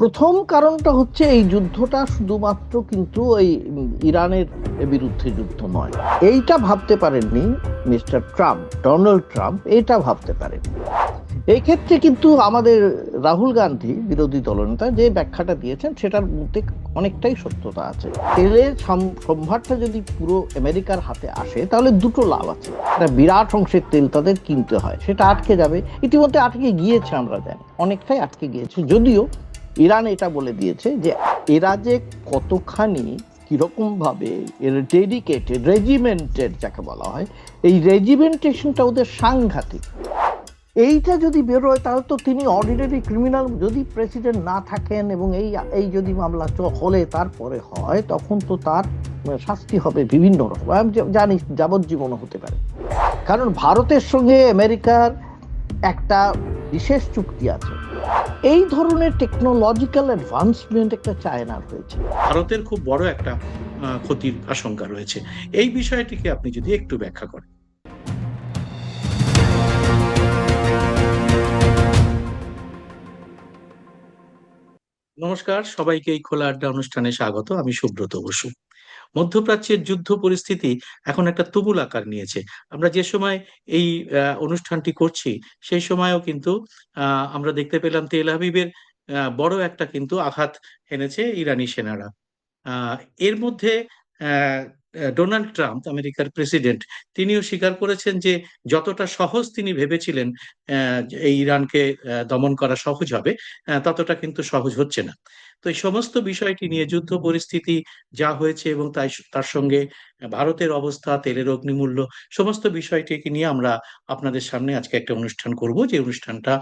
প্রথম কারণটা হচ্ছে এই যুদ্ধটা শুধুমাত্র কিন্তু এই ইরানের বিরুদ্ধে যুদ্ধ নয়। এইটা ভাবতে পারেননি মিস্টার ট্রাম্প, ডোনাল্ড ট্রাম্প এটা ভাবতে পারেননি। এই ক্ষেত্রে কিন্তু আমাদের রাহুল গান্ধী বিরোধী দলনেতা যে ব্যাখ্যাটা দিয়েছেন সেটার মধ্যে অনেকটাই সত্যতা আছে। তেলের সম্ভারটা যদি পুরো আমেরিকার হাতে আসে তাহলে দুটো লাভ আছে। একটা বিরাট অংশের তেল তাদের কিনতে হয়, সেটা আটকে যাবে। ইতিমধ্যে আটকে গিয়েছে, আমরা জানি অনেকটাই আটকে গিয়েছে। যদিও ইরান এটা বলে দিয়েছে যে এরা যে কতখানি কিরকম ভাবে এর ডেডিকেটেড, রেজিমেন্টেড যাকে বলা হয়, এই রেজিমেন্টেশনটা ওদের সাংঘাতিক। এইটা যদি বেরোয় তাহলে তো তিনি অর্ডিনারি ক্রিমিনাল। যদি প্রেসিডেন্ট না থাকেন এবং এই যদি মামলা হলে তারপরে হয়, তখন তো তার শাস্তি হবে বিভিন্ন রকম। আমি জানি যাবজ্জীবন হতে পারে। কারণ ভারতের সঙ্গে আমেরিকার একটা বিশেষ চুক্তি আছে। এই ধরনের টেকনোলজিক্যাল অ্যাডভান্সমেন্ট একটা চায়নার হয়েছে। ভারতের খুব বড় একটা ক্ষতির আশঙ্কা রয়েছে। এই বিষয়টিকে আপনি যদি একটু ব্যাখ্যা করেন। নমস্কার, সবাইকে এই খোলা আড্ডা অনুষ্ঠানে স্বাগত। আমি সুব্রত বসু। মধ্যপ্রাচ্যের যুদ্ধ পরিস্থিতি এখন একটা তুমুল আকার নিয়েছে। আমরা যে সময় এই অনুষ্ঠানটি করছি সেই সময়ও কিন্তু আমরা দেখতে পেলাম তেল আবিবের বড় একটা কিন্তু আঘাত এনেছে ইরানি সেনারা। আহ, এর মধ্যে আহ, ডোনাল্ড ট্রাম্প, আমেরিকার প্রেসিডেন্ট, তিনিও স্বীকার করেছেন যে যতটা সহজ তিনি ভেবেছিলেন এই ইরানকে দমন করা সহজ হবে, ততটা কিন্তু সহজ হচ্ছে না। তো এই সমস্ত বিষয়টি নিয়ে, যুদ্ধ পরিস্থিতি যা হয়েছে এবং তার সঙ্গে ভারতের অবস্থা, তেলের অগ্নিমূল্য, সমস্ত বিষয়টিকে নিয়ে আমরা আপনাদের সামনে আজকে একটা অনুষ্ঠান করব, যে অনুষ্ঠানটা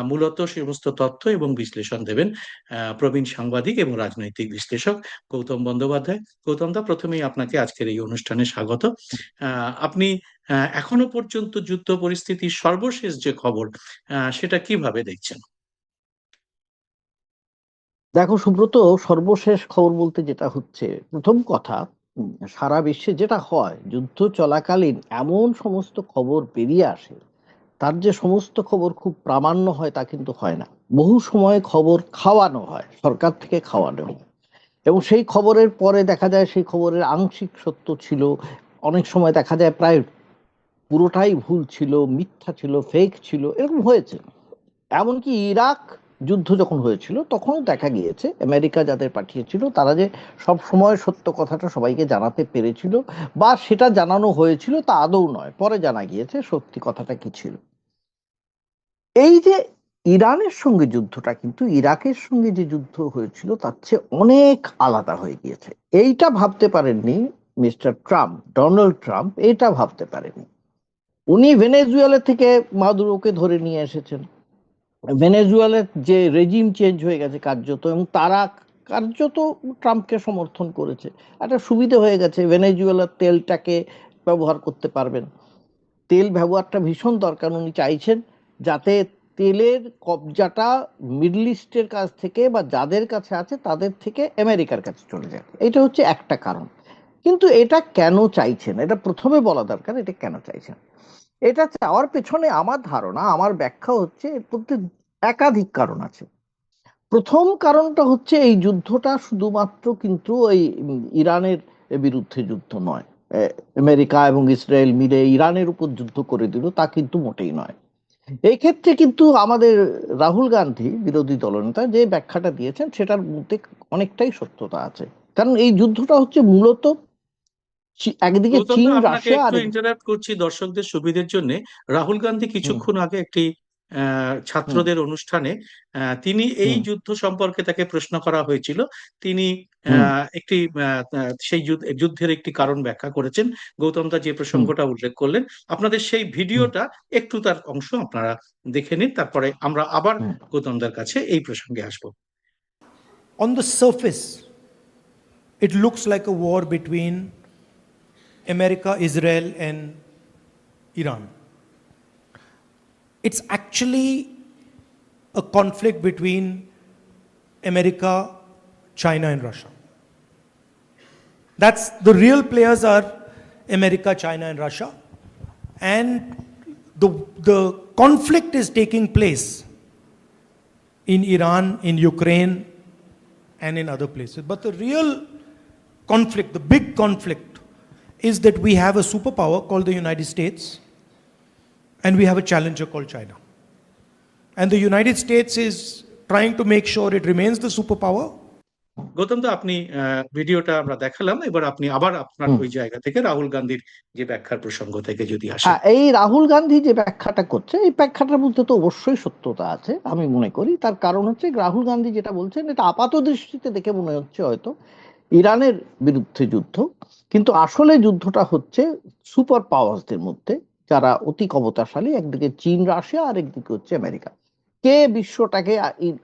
মূলত সমস্ত তথ্য এবং বিশ্লেষণ দেবেন প্রবীণ সাংবাদিক এবং রাজনৈতিক বিশ্লেষক গৌতম বন্দ্যোপাধ্যায়। গৌতম দা, প্রথমেই আপনাকে আজকের এই অনুষ্ঠানে স্বাগত। আপনি এখনো পর্যন্ত যুদ্ধ পরিস্থিতির সর্বশেষ যে খবর, সেটা কিভাবে দেখছেন? দেখো সুব্রত, সর্বশেষ খবর বলতে যেটা হচ্ছে, প্রথম কথা, সারা বিশ্বে যেটা হয় যুদ্ধ চলাকালীন এমন সমস্ত খবর বেরিয়ে আসে, তার যে সমস্ত খবর খুব প্রামাণ্য হয় তা কিন্তু হয় না। বহু সময় খবর খাওয়ানো হয়, সরকার থেকে খাওয়ানো হয়, এবং সেই খবরের পরে দেখা যায় সেই খবরের আংশিক সত্য ছিল, অনেক সময় দেখা যায় প্রায় পুরোটাই ভুল ছিল, মিথ্যা ছিল, ফেক ছিল, এরকম হয়েছে। এমনকি ইরাক যুদ্ধ যখন হয়েছিল তখনও দেখা গিয়েছে আমেরিকা যাদের পাঠিয়েছিল তারা যে সব সময় সত্য কথাটা সবাইকে জানাতে পেরেছিল, বা সেটা জানানো হয়েছিল তা আদৌ নয়, পরে জানা গিয়েছে সত্যি কথাটা কি ছিল। এই যে ইরানের সঙ্গে যুদ্ধটা কিন্তু ইরাকের সঙ্গে যে যুদ্ধ হয়েছিল তার চেয়ে অনেক আলাদা হয়ে গিয়েছে। এইটা ভাবতে পারেননি মিস্টার ট্রাম্প, ডোনাল্ড ট্রাম্প এটা ভাবতে পারেননি। উনি ভেনেজুয়েলা থেকে মাদুরোকে ধরে নিয়ে এসেছেন। ভেনেজুয়েলার যে রেজিম চেঞ্জ হয়ে গেছে কার্যত, এবং তারা কার্যত ট্রাম্পকে সমর্থন করেছে। একটা সুবিধা হয়ে গেছে, ভেনেজুয়েলার তেলটাকে ব্যবহার করতে পারবেন। তেল ব্যবহারটা ভীষণ দরকার, উনি চাইছেন যাতে তেলের কবজাটা মিডল ইস্টের কাছ থেকে বা যাদের কাছে আছে তাদের থেকে আমেরিকার কাছে চলে যায়। এটা হচ্ছে একটা কারণ। কিন্তু এটা কেন চাইছেন, এটা প্রথমে বলা দরকার, এটা কেন চাইছেন। এটা চাওয়ার পেছনে আমার ধারণা, আমার ব্যাখ্যা হচ্ছে এর মধ্যে একাধিক কারণ আছে। প্রথম কারণটা হচ্ছে এই যুদ্ধটা শুধুমাত্র কিন্তু ওই ইরানের বিরুদ্ধে যুদ্ধ নয়। এ, আমেরিকা এবং ইসরায়েল মিলে ইরানের উপর যুদ্ধ করে দিল তা কিন্তু মোটেই নয়। এই ক্ষেত্রে কিন্তু আমাদের রাহুল গান্ধী বিরোধী দলনেতা যে ব্যাখ্যাটা দিয়েছেন সেটার মধ্যে অনেকটাই সত্যতা আছে। কারণ এই যুদ্ধটা হচ্ছে মূলত একদিকে গৌতম দা, চীন, আপনাকে রাশিয়া, একটু আর ইন্টারাপ্ট করছি দর্শকদের সুবিধের জন্য। রাহুল গান্ধী হুম কিছুক্ষণ আগে একটি হুম ছাত্রদের অনুষ্ঠানে তিনি এই হুম যুদ্ধ সম্পর্কে তাকে প্রশ্ন করা হয়েছিল। তিনি হুম একটি সেই যুদ্ধের একটি কারণ ব্যাখ্যা করেছেন। গৌতম দা যে হুম প্রসঙ্গটা উল্লেখ করলেন, আপনাদের সেই হুম ভিডিওটা একটু তার অংশ আপনারা দেখে নিন, তারপরে আমরা আবার হুম গৌতম দার কাছে এই প্রসঙ্গে আসবো। On the surface, it looks like a war between America, Israel, and Iran. It's actually a conflict between America, China, and Russia. That's the real players are America, China, and Russia. And the conflict is taking place in Iran, in Ukraine, and in other places. But the real conflict, the big conflict, is that we have a superpower called the United States, and we have a challenger called China. And the United States is trying to make sure it remains the superpower. Gautam দা, আপনি ভিডিওটা আমরা দেখালাম, এবার আপনি আবার আপনার হুম। ওই জায়গা থেকে রাহুল গান্ধীর যে ব্যাখ্যার প্রসঙ্গ থেকে যদি আসেন। হ্যাঁ, এই রাহুল গান্ধী যে ব্যাখ্যাটা করছে, এই ব্যাখ্যাটার মধ্যে তো অবশ্যই সত্যতা আছে আমি মনে করি। তার কারণ হচ্ছে রাহুল গান্ধী যেটা বলছেন এটা আপাত দৃষ্টিতে দেখে মনে হচ্ছে হয়তো ইরানের বিরুদ্ধে যুদ্ধ, কিন্তু আসলে যুদ্ধটা হচ্ছে সুপার পাওয়ারসদের মধ্যে, যারা অতি ক্ষমতাশালী, একদিকে চীন রাশিয়া আর একদিকে হচ্ছে আমেরিকা। কে বিশ্বটাকে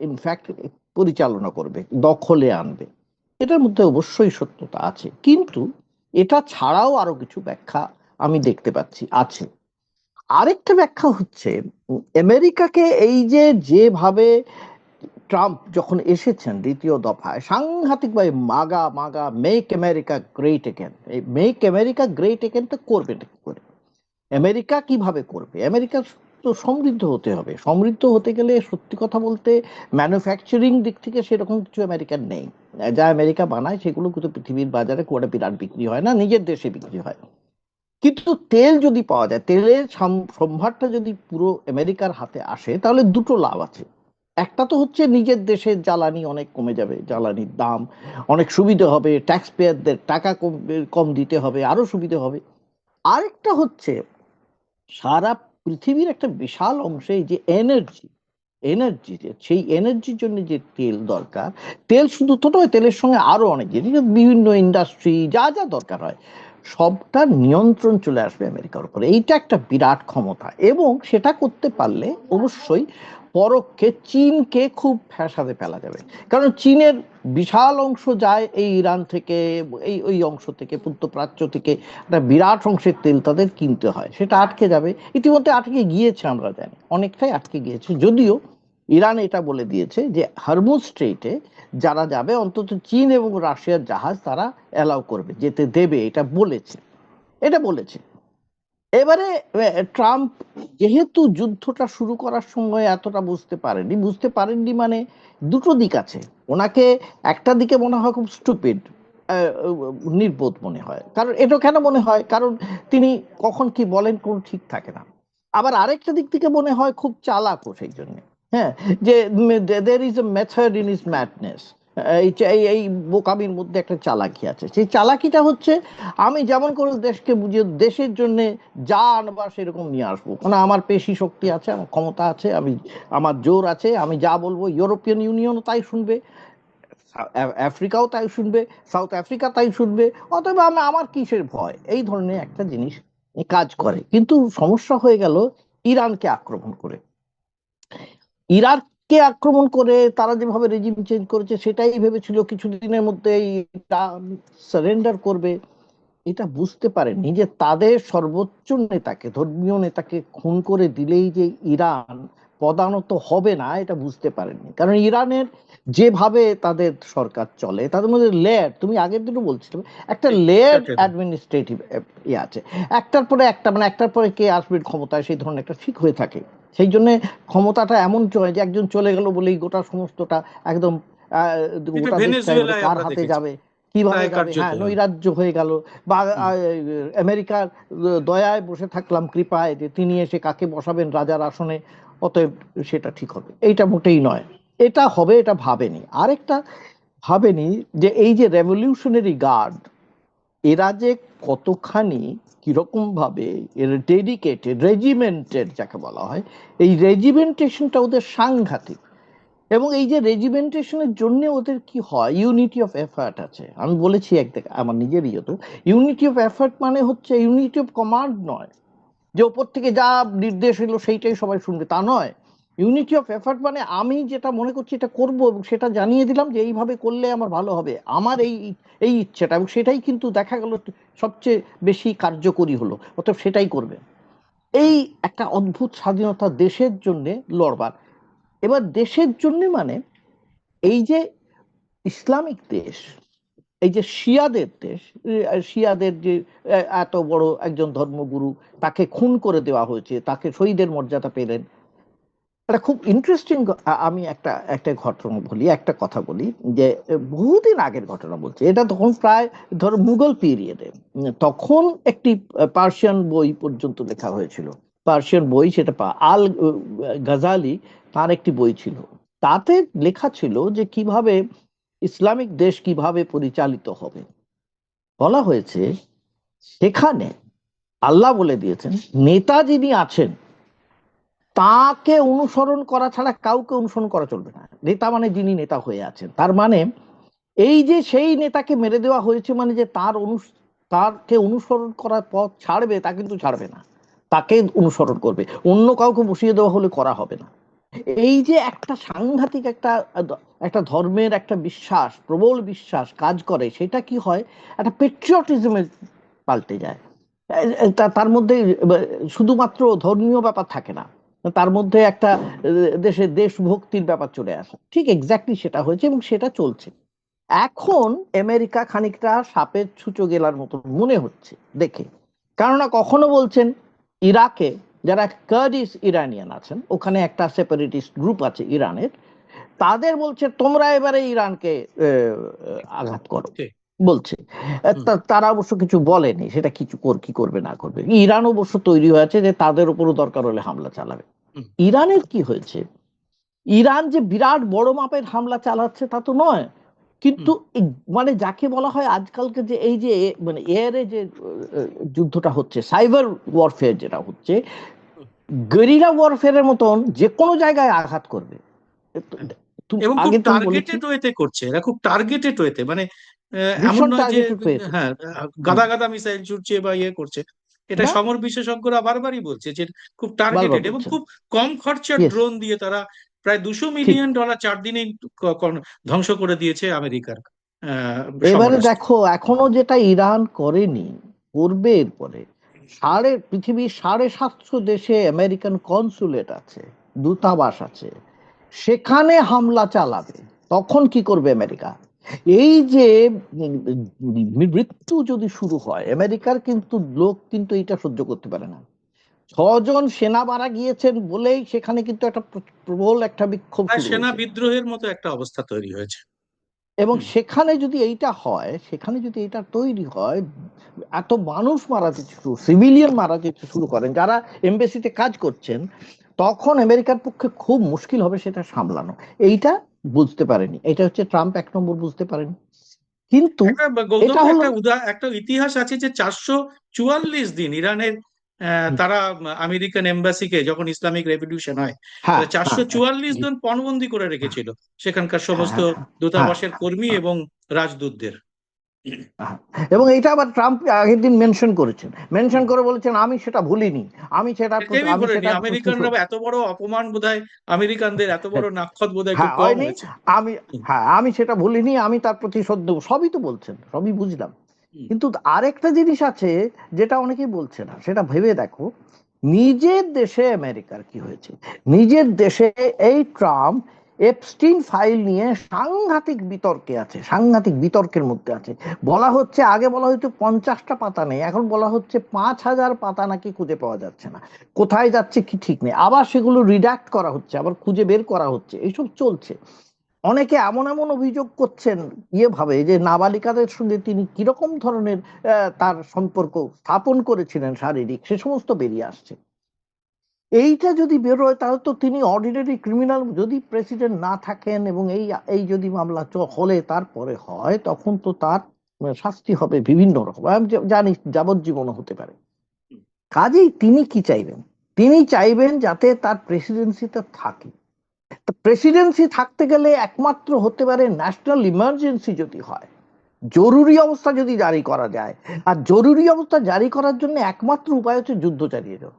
ইনফ্যাক্ট পরিচালনা করবে, দখলে আনবে, এটার মধ্যে অবশ্যই সত্যতা আছে। কিন্তু এটা ছাড়াও আরো কিছু ব্যাখ্যা আমি দেখতে পাচ্ছি আছে। আরেকটা ব্যাখ্যা হচ্ছে আমেরিকাকে এই যেভাবে ট্রাম্প যখন এসেছেন দ্বিতীয় দফায় সাংঘাতিকভাবে মাগা মাগা মেক আমেরিকা গ্রেট এগেন, এই মেক আমেরিকা গ্রেট এগেনটা করবে কি করে? আমেরিকা কিভাবে করবে? আমেরিকা তো সমৃদ্ধ হতে হবে। সমৃদ্ধ হতে গেলে সত্যি কথা বলতে ম্যানুফ্যাকচারিং দিক থেকে সেরকম কিছু আমেরিকার নেই। যা আমেরিকা বানায় সেগুলো কিন্তু পৃথিবীর বাজারে খুব একটা বিরাট বিক্রি হয় না, নিজের দেশে বিক্রি হয়। কিন্তু তেল যদি পাওয়া যায়, তেলের সম্ভারটা যদি পুরো আমেরিকার হাতে আসে, তাহলে দুটো লাভ আছে। একটা তো হচ্ছে নিজের দেশের জ্বালানি অনেক কমে যাবে, জ্বালানির দাম অনেক সুবিধা হবে, ট্যাক্স পেয়ারদের টাকা কম কম দিতে হবে, আরো সুবিধা হবে। আরেকটা হচ্ছে সারা পৃথিবীর একটা বিশাল অংশে এই যে এনার্জি, সেই এনার্জির জন্য যে তেল দরকার, তেল শুধু তো নয়, তেলের সঙ্গে আরো অনেক জিনিস, বিভিন্ন ইন্ডাস্ট্রি যা যা দরকার হয় সবটার নিয়ন্ত্রণ চলে আসবে আমেরিকার উপরে। এইটা একটা বিরাট ক্ষমতা, এবং সেটা করতে পারলে অবশ্যই পরোক্ষে চীনকে খুব ফ্যাসাদে ফেলা যাবে। কারণ চীনের বিশাল অংশ যায় এই ইরান থেকে, ওই অংশ থেকে, মধ্যপ্রাচ্য থেকে একটা বিরাট অংশের তেল তাদের কিনতে হয়, সেটা আটকে যাবে। ইতিমধ্যে আটকে গিয়েছে, আমরা জানি অনেকটাই আটকে গিয়েছে। যদিও ইরান এটা বলে দিয়েছে যে হরমুজ স্ট্রেইটে যারা যাবে অন্তত চীন এবং রাশিয়ার জাহাজ তারা অ্যালাউ করবে, যেতে দেবে, এটা বলেছে। এবারে ট্রাম্প যেহেতু যুদ্ধটা শুরু করার সময় এতটা বুঝতে পারেননি মানে দুটো দিক আছে। ওনাকে একটা দিকে মনে হয় খুব স্টুপিড, নির্বোধ মনে হয়। কারণ এটা কেন মনে হয়? কারণ তিনি কখন কি বলেন কোনো ঠিক থাকে না। আবার আরেকটা দিক থেকে মনে হয় খুব চালাকও সেই জন্য। হ্যাঁ, যে there is a method in is madness, এই বোকামির মধ্যে একটা চালাকি আছে। সেই চালাকিটা হচ্ছে আমি যেমন করে দেশকে বুঝিয়ে দেশের জন্য যা আনবা সেরকম নিয়ে আসবো, কারণ আমার পেশি শক্তি আছে, আমার ক্ষমতা আছে, আমার জোর আছে, আমি যা বলবো ইউরোপিয়ান ইউনিয়নও তাই শুনবে, আফ্রিকাও তাই শুনবে, সাউথ আফ্রিকা তাই শুনবে, অতএব আমার কিসের ভয়, এই ধরনের একটা জিনিস কাজ করে। কিন্তু সমস্যা হয়ে গেল ইরানকে আক্রমণ করে। ইরাককে আক্রমণ করে তারা যেভাবে রেজিম চেঞ্জ করেছে, সেটাই ভেবেছিল কিছুদিনের মধ্যে সারেন্ডার করবে। এটা বুঝতে পারেননি যে তাদের সর্বোচ্চ নেতাকে, ধর্মীয় নেতাকে খুন করে দিলেই যে ইরান পদানত হবে না, এটা বুঝতে পারেননি। কারণ ইরানের যেভাবে তাদের সরকার চলে, তাদের মধ্যে লেয়ার, তুমি আগের দিনও বলছিলে, একটা লেয়ার অ্যাডমিনিস্ট্রেটিভ ইয়ে আছে, একটার পরে একটা, মানে একটার পরে কে আসবে ক্ষমতায়, সেই ধরনের একটা ঠিক হয়ে থাকে। সেই জন্য ক্ষমতাটা এমন চলে যে একজন চলে গেল বলেই গোটা সমস্তটা একদম গোটা দেশটা এবারে কার হাতে যাবে, কিভাবে যাবে, হ্যাঁ, নৈরাজ্য হয়ে গেল। বা আমেরিকার দয়ায় বসে থাকলাম, কৃপায়, যে তিনি এসে কাকে বসাবেন রাজার আসনে, অতএব সেটা ঠিক হবে, এইটা মোটেই নয়। এটা হবে এটা ভাবেনি। আরেকটা ভাবেনি যে এই যে রেভলিউশনারি গার্ড, এরা যে কতখানি কিরকম ভাবে এর ডেডিকেটেড, রেজিমেন্টেড যাকে বলা হয়, এই রেজিমেন্টেশনটা ওদের সাংঘাতিক। এবং এই যে রেজিমেন্টেশনের জন্য ওদের কি হয়, ইউনিটি অফ এফার্ট আছে। আমি বলেছি একদিকে আমার নিজের তো ইউনিটি অফ এফার্ট মানে হচ্ছে ইউনিটি অফ কমান্ড নয়, যে ওপর থেকে যা নির্দেশ এলো সেইটাই সবাই শুনবে, তা নয়। ইউনিটি অফ এফার্ট মানে আমি যেটা মনে করছি এটা করব, এবং সেটা জানিয়ে দিলাম যে এইভাবে করলে আমার ভালো হবে, আমার এই ইচ্ছেটা, এবং সেটাই কিন্তু দেখা গেল সবচেয়ে বেশি কার্যকরী হলো, অতএব সেটাই করবে। এই একটা অদ্ভুত স্বাধীনতা দেশের জন্য লড়বার। এবার দেশের জন্য মানে এই যে ইসলামিক দেশ, এই যে শিয়াদের দেশ, শিয়াদের যে এত বড় একজন ধর্মগুরু, তাকে খুন করে দেওয়া হয়েছে, তাকে শহীদের মর্যাদা পেলেন, এটা খুব ইন্টারেস্টিং। আমি একটা একটা ঘটনা বলি, একটা কথা বলি যে বহুদিন আগের ঘটনা বলছি। এটা তখন প্রায় ধরো মুঘল পিরিয়ডে, তখন একটি পার্সিয়ান বই পর্যন্ত লেখা হয়েছিল। পার্সিয়ান বই, সেটা আল গাজালি তার একটি বই ছিল। তাতে লেখা ছিল যে কিভাবে ইসলামিক দেশ কিভাবে পরিচালিত হবে। বলা হয়েছে সেখানে আল্লাহ বলে দিয়েছেন নেতা যিনি আছেন তাকে অনুসরণ করা ছাড়া কাউকে অনুসরণ করা চলবে না। নেতা মানে যিনি নেতা হয়ে আছেন, তার মানে এই যে সেই নেতাকে মেরে দেওয়া হয়েছে মানে যে তাকে অনুসরণ করার পথ ছাড়বে তা কিন্তু ছাড়বে না, তাকে অনুসরণ করবে। অন্য কাউকে বসিয়ে দেওয়া হলে করা হবে না। এই যে একটা সাংঘাতিক একটা একটা ধর্মের একটা বিশ্বাস, প্রবল বিশ্বাস কাজ করে, সেটা কি হয় একটা পেট্রিয়টিজমে পাল্টে যায়। তার মধ্যে শুধুমাত্র ধর্মীয় ব্যাপার থাকে না, তার মধ্যে একটা দেশের দেশভক্তির ব্যাপার চলে আসে। ঠিক এক্স্যাক্টলি সেটা হয়েছে এবং সেটা চলছে এখন। আমেরিকা খানিকটা সাপের ছুঁচো গেলার মতো মনে হচ্ছে দেখে। কেননা কখনো বলছেন ইরাকে যারা কার্ডিশ ইরানিয়ান আছেন, ওখানে একটা সেপারেটিস্ট গ্রুপ আছে ইরানের, তাদের বলছে তোমরা এবারে ইরানকে আঘাত করো ঠিক। বলছে। হুম। তারা অবশ্য কিছু বলেনি সেটা কিছু কি করবে না করবে। ইরান অবশ্য তৈরি হয়েছে যে তাদের উপরও দরকার হলে হামলা চালাবে। হুম। ইরানের কি হয়েছে, ইরান যে বিরাট বড় মাপের হামলা চালাচ্ছে তা তো নয়, কিন্তু মানে যাকে বলা হয় আজকালকে যে এই যে মানে এয়ারে যে যুদ্ধটা হচ্ছে, সাইবার ওয়ারফেয়ার যেটা হচ্ছে, গেরিলা ওয়ারফেয়ারের মতন যে কোনো জায়গায় আঘাত করবে। এবং খুব আগে তুমি বলেছি টার্গেটেড ওয়েতে করছে, এরা খুব টার্গেটেড ওয়েতে, মানে এমন ভীষণ নয় যে টার্গেটেড হয়েছে। হ্যাঁ গাদা গাদা মিসাইল ছুটছে বা ইয়ে করছে। এটা না, সমর বিশেষজ্ঞরা বারবারই বলছে যে খুব বারবার টার্গেটেড এবং বলছেন। খুব কম খরচার ইয়েস, ড্রোন দিয়ে তারা প্রায় ঠিক। $200 মিলিয়ন 4 দিনেই ধ্বংস করে দিয়েছে আমেরিকার এবারে সমরাস্ত্র। দেখো এখনো যেটা ইরান করেনি, করবে এরপরে। পৃথিবীর 750 দেশে আমেরিকান কনসুলেট আছে, দূতাবাস আছে, সেখানে হামলা চালাবে। তখন কি করবে আমেরিকা? এই যে মৃত্যু যদি শুরু হয়, আমেরিকার কিন্তু লোক কিন্তু এটা সহ্য করতে পারে না। 6 জন সেনা মারা গিয়েছেন বলেই সেখানে কিন্তু একটা প্রবল একটা বিক্ষোভ প্রায় শুরু সেনা হয়েছে। বিদ্রোহের মতো একটা অবস্থা তৈরি হয়েছে। এবং হুম। সেখানে যদি এইটা হয়, সেখানে যদি এটা তৈরি হয়, এত মানুষ মারা যেতে সিভিলিয়ান মারা যেতে শুরু করেন যারা এমবেসিতে কাজ করছেন, তখন আমেরিকার পক্ষে খুব মুশকিল হবে সেটা সামলানো। এইটা বুঝতে পারেনি, এটা হচ্ছে ট্রাম্প 1 নম্বর বুঝতে পারেনি। কিন্তু একটা গৌতম এটা হলো একটা ইতিহাস আছে যে 444 দিন ইরানের তারা আমেরিকান এম্বাসিকে, যখন ইসলামিক রেভলিউশন হয়, হ্যাঁ, চারশো হ্যাঁ, হ্যাঁ, চুয়াল্লিশ জন পণবন্দি করে রেখেছিল সেখানকার হ্যাঁ, সমস্ত হ্যাঁ, হ্যাঁ, দূতাবাসের কর্মী হ্যাঁ, এবং রাজদূতদের। হ্যাঁ। এবং এটা আবার ট্রাম্প আগের দিন মেনশন করে বলেছেন আমি সেটা ভুলিনি, আমি সেটা কেউই আমি করেনি, সেটার আমেরিকানরা প্রতিশোধ। এত বড় অপমান বোধহয়, আমেরিকানদের এত বড় নাক্ষত বোধহয় খুব হ্যাঁ, কম হয়নি। হয়েছে। আমি, হ্যাঁ, আমি সেটা বলিনি, আমি তার প্রতিশোধ দেবো, সবই তো বলছেন, সবই বুঝলাম। হুম। কিন্তু আরেকটা জিনিস আছে যেটা অনেকেই বলছে না, সেটা ভেবে দেখো। নিজের দেশে আমেরিকার কি হয়েছে, নিজের দেশে এই ট্রাম্প এপস্টিন ফাইল নিয়ে সাংঘাতিক বিতর্কে আছে, সাংঘাতিক বিতর্কের মধ্যে আছে। বলা হচ্ছে, আগে বলা হয়তো 50টা পাতা নেই, এখন বলা হচ্ছে 5,000 পাতা নাকি খুঁজে পাওয়া যাচ্ছে না, কোথায় যাচ্ছে কি ঠিক নেই। আবার সেগুলো রিডাক্ট করা হচ্ছে, আবার খুঁজে বের করা হচ্ছে, এইসব চলছে। অনেকে এমন এমন অভিযোগ করছেন ভাবে যে নাবালিকাদের সঙ্গে তিনি কিরকম ধরনের তার সম্পর্ক স্থাপন করেছিলেন শারীরিক, সে সমস্ত বেরিয়ে আসছে। এইটা যদি বেরোয় তাহলে তো তিনি অর্ডিনারি ক্রিমিনাল, যদি প্রেসিডেন্ট না থাকেন এবং এই এই যদি মামলা হলে তারপরে হয়, তখন তো তার শাস্তি হবে বিভিন্ন রকম, আমি জানি যাবজ্জীবন হতে পারে। কাজেই তিনি কি চাইবেন, তিনি চাইবেন যাতে তার প্রেসিডেন্সিটা থাকে। প্রেসিডেন্সি থাকতে গেলে একমাত্র হতে পারে ন্যাশনাল ইমার্জেন্সি যদি হয়, জরুরি অবস্থা যদি জারি করা যায়। আর জরুরি অবস্থা জারি করার জন্য একমাত্র উপায় হচ্ছে যুদ্ধ চালিয়ে যাওয়া।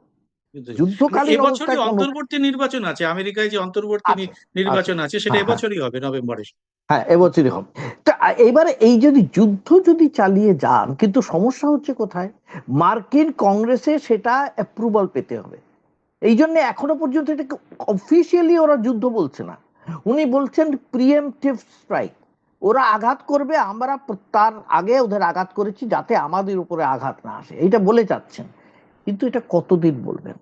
যুদ্ধকালীন এবছরই অবস্থায় কোনো, অন্তর্বর্তী নির্বাচন আছে আমেরিকায়, যে অন্তর্বর্তী আছে, আছে, নির্বাচন আছে সেটা হ্যাঁ, হ্যাঁ, এবছরই হবে নভেম্বরে। হ্যাঁ, এবছরই হবে। তা এবারে এই যদি যুদ্ধ যদি চালিয়ে যান, কিন্তু সমস্যা হচ্ছে কোথায়, মার্কিন কংগ্রেসে সেটা অ্যাপ্রুভাল পেতে হবে। এই জন্য এখনো পর্যন্ত এটাকে অফিসিয়ালি ওরা যুদ্ধ বলছে না, উনি বলছেন প্রিএমপ্টিভ স্ট্রাইক। ওরা আঘাত করবে, আমরা তার আগে ওদের আঘাত করেছি যাতে আমাদের উপরে আঘাত না আসে, এইটা বলে যাচ্ছেন। কিন্তু এটা কতদিন বলবেন?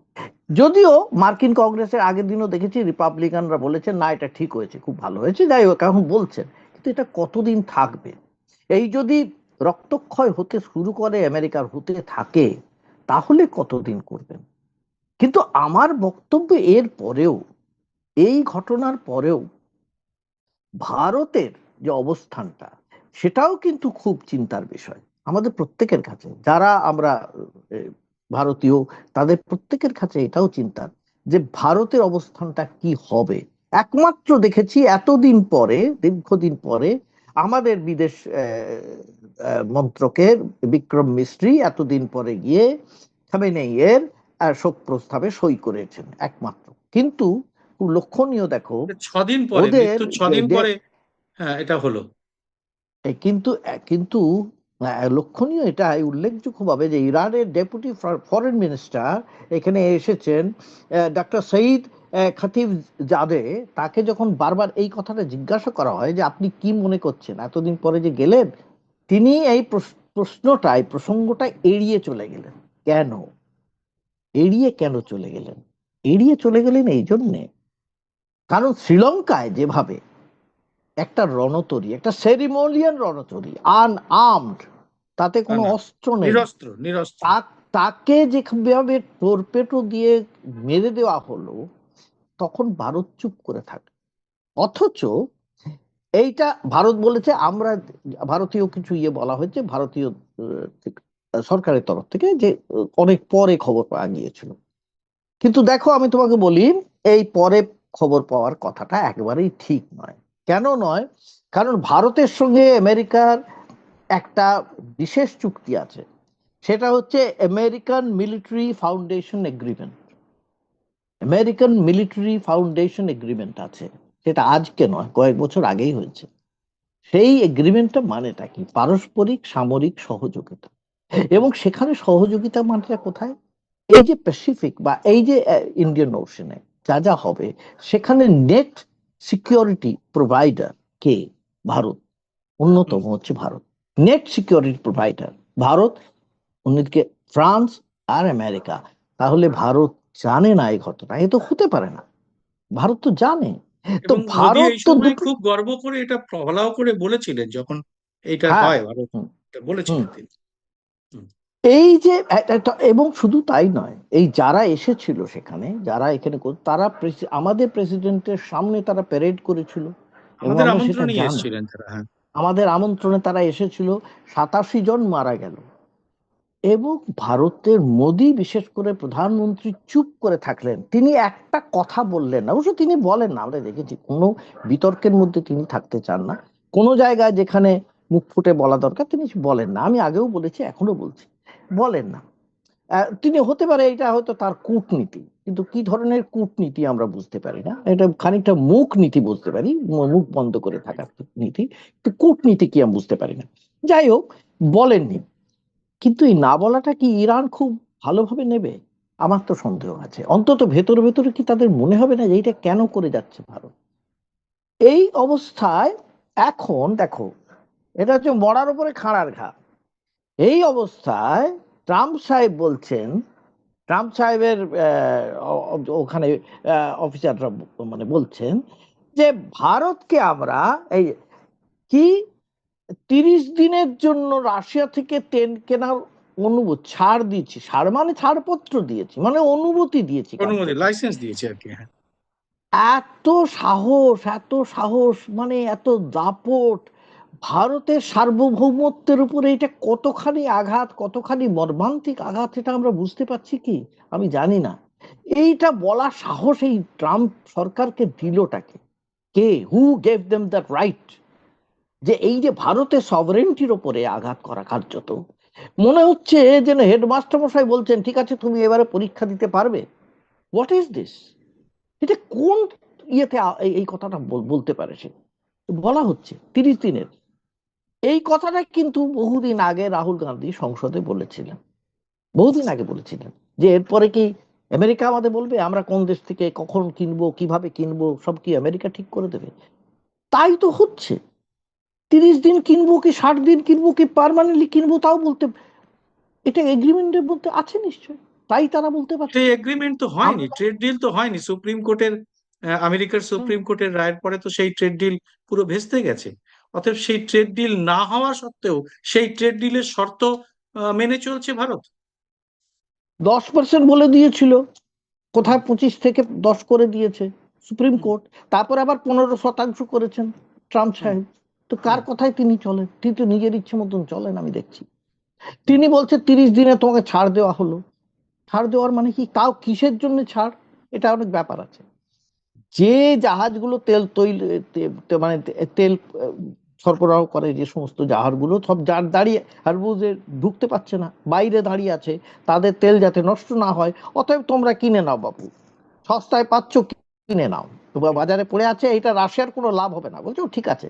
যদিও মার্কিন কংগ্রেসের আগের দিনও দেখেছি রিপাবলিকানরা বলেছেন না এটা ঠিক হয়েছে, খুব ভালো হয়েছে, যাই হোক এখন বলছেন, কিন্তু এটা কতদিন থাকবে? এই যদি রক্তক্ষয় হতে শুরু করে আমেরিকার হতে থাকে তাহলে কতদিন করবেন? কিন্তু আমার বক্তব্য এর পরেও, এই ঘটনার পরেও ভারতের যে অবস্থানটা সেটাও কিন্তু খুব চিন্তার বিষয় আমাদের প্রত্যেকের কাছে, যারা আমরা এ, ভারতীয়, তাদের প্রত্যেকের কাছে এটাও চিন্তার যে ভারতের অবস্থানটা কি হবে। একমাত্র দেখেছি এতদিন পরে, দীর্ঘদিন পরে আমাদের বিদেশ মন্ত্রকের বিক্রম মিস্ত্রি এতদিন পরে গিয়ে খামেনেইয়ের শোক প্রস্তাবে সই করেছেন একমাত্র। কিন্তু খুব লক্ষণীয় দেখো 6 দিন পরে, ওদের মৃত্যুর 6 দিন যে পরে, হ্যাঁ, এটা হলো। কিন্তু কিন্তু লক্ষণীয় এটা উল্লেখযোগ্যভাবে যে ইরানের ডেপুটি ফরেন মিনিস্টার এখানে এসেছেন, ডক্টর সঈদ খতিব জাদে, তাকে যখন বারবার এই কথাটা জিজ্ঞাসা করা হয় যে আপনি কি মনে করছেন এতদিন পরে যে গেলেন, তিনি এই প্রশ্নটাই, প্রসঙ্গটা এড়িয়ে চলে গেলেন। কেন এড়িয়ে কেন চলে গেলেন? এড়িয়ে চলে গেলেন এই জন্যে কারণ শ্রীলঙ্কায় যেভাবে একটা রণতরী, একটা সেরিমোনিয়াল রণতরী, আনআর্মড, তাতে না কোনো না, অস্ত্র নেই, নিরস্ত্র নিরস্ত্র। তাকে যেভাবে টর্পেডো দিয়ে মেরে দেওয়া হলো, তখন ভারত চুপ করে থাকে। অথচ এইটা ভারত বলেছে, আমরা ভারতীয় কিছু বলা হয়েছে ভারতীয় সরকারের তরফ থেকে যে অনেক পরে খবর পাওয়া গিয়েছিল। কিন্তু দেখো আমি তোমাকে বলি, এই পরে খবর পাওয়ার কথাটা একেবারেই ঠিক নয়। কেন নয়? কারণ ভারতের সঙ্গে আমেরিকার একটা বিশেষ চুক্তি আছে, সেটা হচ্ছে American military foundation agreement. American military foundation agreement আছে, সেটা আজকে নয়, কয়েক বছর আগেই হয়েছে। সেই এগ্রিমেন্টটা মানেটা কি? পারস্পরিক সামরিক সহযোগিতা। এবং সেখানে সহযোগিতা মানেটা কোথায়? এই যে প্যাসিফিক বা এই যে ইন্ডিয়ান ওশনে যা যা হবে, সেখানে নেট সিকিউরিটি প্রোভাইডার কে? ভারত। অন্যতম হচ্ছে Bharat net security provider, Bharat. অন্যদিকে ফ্রান্স আর আমেরিকা। তাহলে ভারত জানে না এই ঘটনা? এ তো হতে পারে না, ভারত তো জানে। তো এবং মোদি ভারত এই তো সময় দুটো, খুব গর্ব করে এটা ফলাও করে বলেছিলেন যখন এইটা হ্যাঁ, হয়, ভারত হুম, এটা হুম। বলেছিলেন তিনি। হুম। এই যে এবং শুধু তাই নয়, এই যারা এসেছিল সেখানে, যারা এখানে তারা আমাদের প্রেসিডেন্টের সামনে তারা প্যারেড করেছিল এবং আমাদের আমরা সেটা আমন্ত্রণেই জানি। এসেছিলেন তারা, হ্যাঁ। আমাদের আমন্ত্রণে তারা এসেছিল, 87 জন মারা গেল। এবং ভারতের মোদি বিশেষ করে প্রধানমন্ত্রী চুপ করে থাকলেন, তিনি একটা কথা বললেন না। অবশ্য তিনি বলেন না, আমরা দেখেছি কোনো বিতর্কের মধ্যে তিনি থাকতে চান না, কোনো জায়গায় যেখানে মুখ ফুটে বলা দরকার তিনি বলেন না। আমি আগেও বলেছি, এখনো বলছি, বলেন না। তিনি হতে পারে এটা হয়তো তার কূটনীতি, কিন্তু কি ধরনের কূটনীতি আমরা বুঝতে পারি না, এটা খানিকটা মুখ নীতি বুঝতে পারি, মুখ বন্ধ করে থাকার নীতি, কিন্তু কূটনীতি কি আমি বুঝতে পারি না। যাই হোক, বলেননি। কিন্তু এই না বলাটা কি ইরান খুব ভালোভাবে নেবে? আমার তো সন্দেহ আছে। অন্তত ভেতরে ভেতরে কি তাদের মনে হবে না যে এইটা কেন করে যাচ্ছে ভারত? এই অবস্থায় এখন দেখো, এটা হচ্ছে মরার উপরে খাঁড়ার ঘা। এই অবস্থায় ট্রাম্প সাহেব বলছেন, ট্রাম্প সাহেবের ওখানে অফিসাররা মানে বলছেন যে ভারতকে আমরা এই কি 30 দিনের জন্য রাশিয়া থেকে তেল কেনার অনুমতি, ছাড় দিয়েছি। ছাড় মানে ছাড়পত্র দিয়েছি, মানে অনুমতি দিয়েছি অনুমতি, কার্যত। লাইসেন্স দিয়েছে আর কি, হ্যাঁ। এত সাহস, এত সাহস, মানে এত দাপট! ভারতের সার্বভৌমত্বের উপরে এটা কতখানি আঘাত, কতখানি মর্মান্তিক আঘাত, এটা আমরা বুঝতে পারছি কি? আমি জানি না। এইটা বলার সাহস এই ট্রাম্প সরকারকে দিলটাকে কে? Who gave them that right? যে এই যে ভারতের সভারেন্টির ওপরে আঘাত করা কার্যত, মনে হচ্ছে যেন হেডমাস্টার মশাই বলছেন ঠিক আছে তুমি এবারে পরীক্ষা দিতে পারবে। What is this? এটা কোন ইয়েতে এই কথাটা বলতে পারে সে? বলা হচ্ছে 30 দিনের। এই কথাটা কিন্তু বহুদিন আগে রাহুল গান্ধী সংসদে বলেছিলেন, বহুদিন আগে বলেছিলেন যে এরপরে কি আমেরিকা আমাদের বলবে আমরা কোন দেশ থেকে কখন কিনবো, কিভাবে কিনবো, সব কি আমেরিকা ঠিক করে দেবে? তাই তো হচ্ছে। 30 দিন কিনবো কি 60 দিন কিনবো কি পার্মানেন্টলি কিনবো তাও বলতে, এটা এগ্রিমেন্টের মধ্যে আছে নিশ্চয়। তাই তারা বলতে পারছে। সেই এগ্রিমেন্ট তো হয়নি, আমরা ট্রেড ডিল তো হয়নি। সুপ্রিম কোর্টের আমেরিকার সুপ্রিম কোর্টের রায়ের পরে তো সেই ট্রেড ডিল পুরো ভেস্তে গেছে। অতএব সেই ট্রেড ডিল না হওয়া সত্ত্বেও সেই ট্রেড ডিলের শর্ত মেনে চলছে ভারত। 10% বলে দিয়েছিল, কোথায় 25 থেকে 10 করে দিয়েছে সুপ্রিম কোর্ট, তারপর আবার 15% করেছেন ট্রাম্প সাহেব। তো কার কথায় তিনি চলেন? তিনি তো নিজের ইচ্ছে মতন চলেন, আমি দেখছি। তিনি বলছে 30 দিনে তোমাকে ছাড় দেওয়া হলো। ছাড় দেওয়ার মানে কি? তাও কিসের জন্য ছাড়? এটা অনেক ব্যাপার আছে। যে জাহাজগুলো তেল তৈল মানে তেল সরবরাহ করে, যে সমস্ত জাহাজগুলো সব যার দাঁড়িয়ে হরমুজে ঢুকতে পারছে না, বাইরে দাঁড়িয়ে আছে, তাদের তেল যাতে নষ্ট না হয়, অতএব তোমরা কিনে নাও বাবু, সস্তায় পাচ্ছ, কিনে নাও। বাজারে পড়ে আছে, এটা রাশিয়ার কোনো লাভ হবে না। বলছো ঠিক আছে,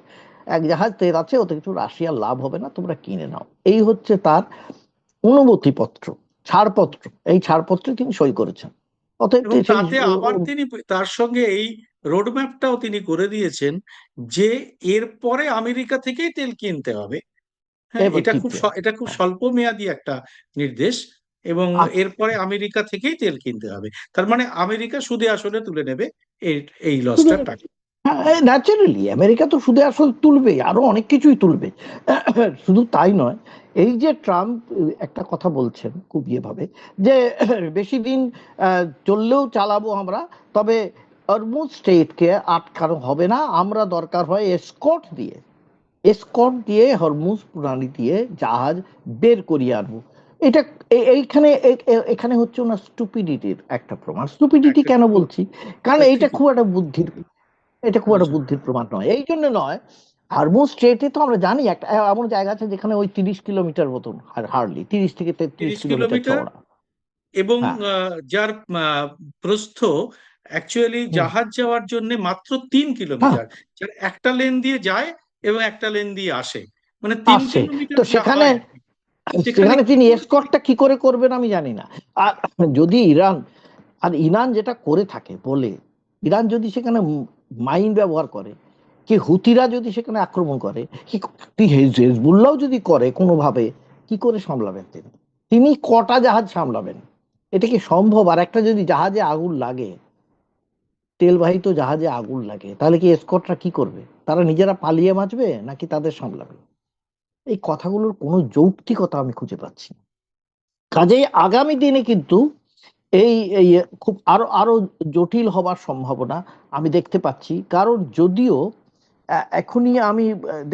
এক জাহাজ তেল আছে, ওতে কিছু রাশিয়ার লাভ হবে না, তোমরা কিনে নাও। এই হচ্ছে তার অনুমতিপত্র, ছাড়পত্র। এই ছাড়পত্রে তিনি সই করেছেন। অতএব এবং সেই তাতে আবার তিনি তার সঙ্গে এই রোডম্যাপটাও তিনি করে দিয়েছেন যে এরপরে আমেরিকা থেকেই তেল কিনতে হবে। হ্যাঁ, এবার এটা কিনতে হবে। এটা খুব হ্যাঁ। স্বল্প মেয়াদী একটা নির্দেশ, এবং আচ্ছা, এরপরে আমেরিকা থেকেই তেল কিনতে হবে। তার মানে আমেরিকা সুদে আসলে তুলে নেবে এই এই শুধু লসটার টাকা। ন্যাচারালি আমেরিকা তো সুদে আসল তুলবে, আরো অনেক কিছুই তুলবে। শুধু তাই নয়, এই যে ট্রাম্প একটা কথা বলছেন খুব ভাবে, যে বেশি দিন চললেও চালাবো আমরা, তবে হরমুজ স্ট্রেটকে আটকানো হবে না, আমরা দরকার হয় এসকর্ট দিয়ে হরমুজ প্রণালী দিয়ে জাহাজ বের করিয়ে আনবো। এটা এখানে হচ্ছে না স্টুপিডিটির একটা প্রমাণ। স্টুপিডিটি একটা কেন খুব বলছি? কারণ এটা ঠিকই খুব একটা বুদ্ধির, এটা খুব একটা বলেছেন। বুদ্ধির প্রমাণ নয়। এই জন্য নয়, হরমুজ স্ট্রেটে তো আমরা জানি একটা এমন জায়গা আছে যেখানে ওই 30 কিলোমিটার মতন, হার্ডলি 30 থেকে 33 30 কিলোমিটার কিলোমিটার, চওড়া। এবং হ্যাঁ। যার প্রস্থ অ্যাকচুয়ালি হুম। জাহাজ যাওয়ার জন্য মাত্র 3 কিলোমিটার, হ্যাঁ, যার একটা লেন দিয়ে যায় এবং একটা লেন দিয়ে আসে, মানে 3 কিলোমিটার তো যা সেখানে হয় আর কি। সেখানে সেখানে কি তিনি করে তিনি এসকর্টটা কি করে করবেন আমি জানি না। আর যদি ইরান, আর ইরান যেটা করে থাকে বলে, ইরান যদি সেখানে মাইন ব্যবহার করে, কি হুতিরা যদি সেখানে আক্রমণ করে, কি হেজবুল্লাহ যদি করে কোনোভাবে, কি করে সামলাবেন তিনি? তিনি কটা জাহাজ সামলাবেন? এটা কি সম্ভব? আর একটা যদি জাহাজে আগুন লাগে, তেলবাহিত জাহাজে আগুন লাগে, তাহলে কি এসকর্টরা কি করবে? তারা নিজেরা পালিয়ে বাঁচবে নাকি তাদের সামলাবে? এই কথাগুলোর কোনো যৌক্তিকতা আমি খুঁজে পাচ্ছি না। কাজেই আগামী দিনে কিন্তু এই এই খুব আরো আরো জটিল হবার সম্ভাবনা আমি দেখতে পাচ্ছি। কারণ যদিও এখনই আমি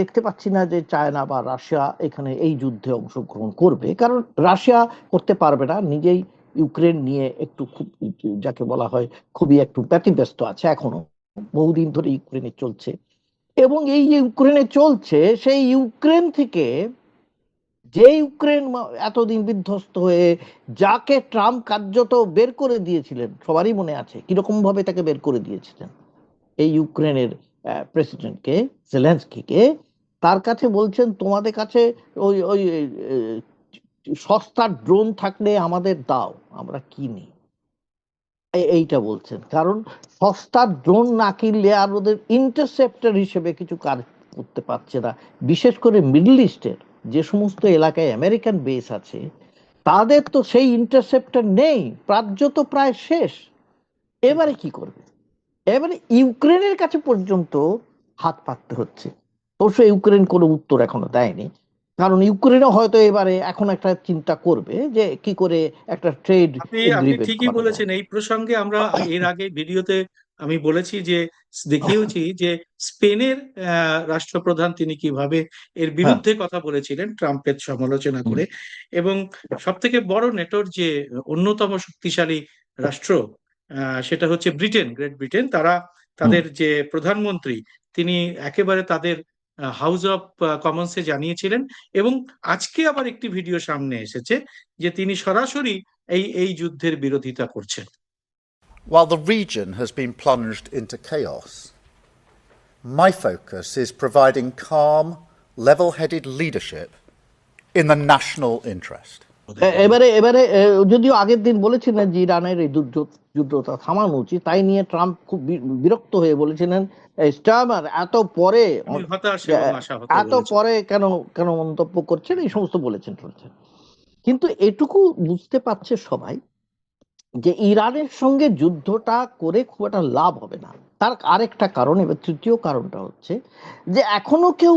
দেখতে পাচ্ছি না যে চায়না বা রাশিয়া এখানে এই যুদ্ধে অংশগ্রহণ করবে, কারণ রাশিয়া করতে পারবে না, নিজেই ইউক্রেন নিয়ে একটু খুব, যাকে বলা হয়, খুবই একটু ব্যতিব্যস্ত আছে এখনো। বহুদিন ধরে ইউক্রেনে চলছে, এবং এই যে ইউক্রেনে চলছে, সেই ইউক্রেন থেকে, যে ইউক্রেন এতদিন বিধ্বস্ত হয়ে, যাকে ট্রাম্প কার্যত বের করে দিয়েছিলেন, সবারই মনে আছে কিরকম ভাবে তাকে বের করে দিয়েছিলেন, এই ইউক্রেনের প্রেসিডেন্টকে, জেলেন্সকিকে, তার কাছে বলছেন তোমাদের কাছে ওই ওই সস্তা ড্রোন থাকলে আমাদের দাও, আমরা কিনি। এইটা বলছেন, কারণ সস্তা ড্রোন না কিনলে আর ওদের ইন্টারসেপ্টর হিসেবে কিছু কাজ করতে পারছে না। বিশেষ করে মিডল ইস্টের যে সমস্ত এলাকায় আমেরিকান বেস আছে, তাদের তো সেই ইন্টারসেপ্টর নেই, প্রায় প্রায় শেষ। এবারে কি করবে? এবারে ইউক্রেনের কাছে পর্যন্ত হাত পাততে হচ্ছে। অবশ্য ইউক্রেন কোনো উত্তর এখনো দেয়নি, কারণ ইউক্রেনও হয়তো এবারে এখন একটা চিন্তা করবে যে কি করে একটা ট্রেড আপনি আপনি এগ্রিমেন্ট ঠিকই করা যায়। বলেছেন। এই প্রসঙ্গে আমরা এর আগে ভিডিওতে আমি বলেছি যে, দেখিয়েছি যে স্পেনের রাষ্ট্রপ্রধান তিনি কিভাবে এর হ্যাঁ। বিরুদ্ধে কথা বলেছিলেন ট্রাম্পের সমালোচনা হুম। করে। এবং সব থেকে বড় নেটোর যে অন্যতম শক্তিশালী রাষ্ট্র, সেটা হচ্ছে গ্রেট ব্রিটেন, তারা হুম। তাদের যে প্রধানমন্ত্রী, তিনি একেবারে তাদের হাউস অফ কমন্সে জানিয়েছিলেন। এবং আজকে আবার একটি ভিডিও সামনে এসেছে যে তিনি সরাসরি এই যুদ্ধের বিরোধিতা করছেন। While the region has been plunged into chaos, my focus is providing calm, level-headed leadership in the national interest. এবারে এবারে যদিও আগের দিন বলেছিলেন যে ইরানের এই যুদ্ধটা থামানো উচিত, তাই নিয়ে ট্রাম্প খুব বিরক্ত হয়ে বলেছিলেন, স্টারমার এত পরে, তিনি হতাশ এবং আশাহত এত বলেছেন। পরে কেন কেন মন্তব্য করছেন, এই সমস্ত বলেছেন। কিন্তু এটুকু বুঝতে পারছে সবাই যে ইরানের সঙ্গে যুদ্ধটা করে খুব একটা লাভ হবে না। তার আরেকটা কারণ, এবার তৃতীয় কারণটা হচ্ছে যে এখনো কেউ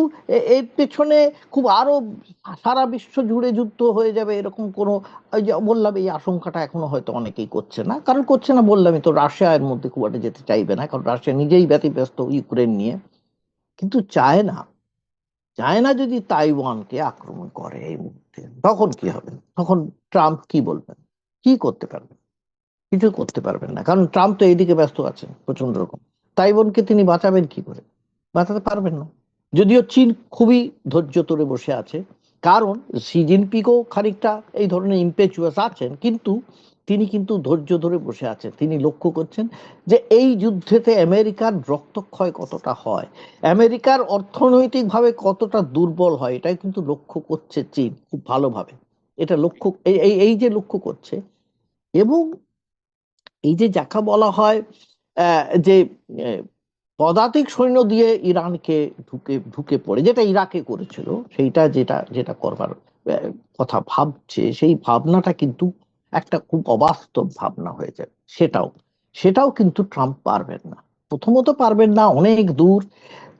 এর পেছনে খুব আরো সারা বিশ্ব জুড়ে যুদ্ধ হয়ে যাবে এরকম কোনো, ওই যে বললাম, এই আশঙ্কাটা এখনো হয়তো অনেকেই করছে না। কারণ করছে না বললামই তো, রাশিয়া এর মধ্যে খুব একটা যেতে চাইবে না, কারণ রাশিয়া নিজেই ব্যতিব্যস্ত ইউক্রেন নিয়ে। কিন্তু চায়না যদি তাইওয়ানকে আক্রমণ করে এই মুহূর্তে, তখন কি হবে? তখন ট্রাম্প কি বলবেন? কি করতে পারবেন? কিছু করতে পারবেন না, কারণ ট্রাম্প তো এইদিকে ব্যস্ত আছেন প্রচন্ড রকম। তাইওয়ানকে তিনি বাঁচাবেন কি করে? বাঁচাতে পারবেন না। যদিও চীন খুবই ধৈর্য ধরে বসে আছে, কারণ শি জিনপিংও খানিকটা এই ধরনের ইম্পেচুয়াস আছেন, কিন্তু তিনি কিন্তু ধৈর্য ধরে বসে আছেন। তিনি লক্ষ্য করছেন যে এই যুদ্ধেতে আমেরিকার রক্তক্ষয় কতটা হয়, আমেরিকার অর্থনৈতিকভাবে কতটা দুর্বল হয়, এটাই কিন্তু লক্ষ্য করছে চীন খুব ভালোভাবে। এটা লক্ষ্য, এই যে লক্ষ্য করছে। এবং এই যে যাকে বলা হয় যে পদাতিক সৈন্য দিয়ে ইরানকে ঢুকে ঢুকে পড়ে, যেটা ইরাকে করেছিল, সেইটা যেটা যেটা করবার কথা ভাবছে, সেই ভাবনাটা কিন্তু একটা খুব অবাস্তব ভাবনা হয়ে যায়। সেটাও কিন্তু ট্রাম্প পারবেন না। প্রথমত পারবেন না, অনেক দূর।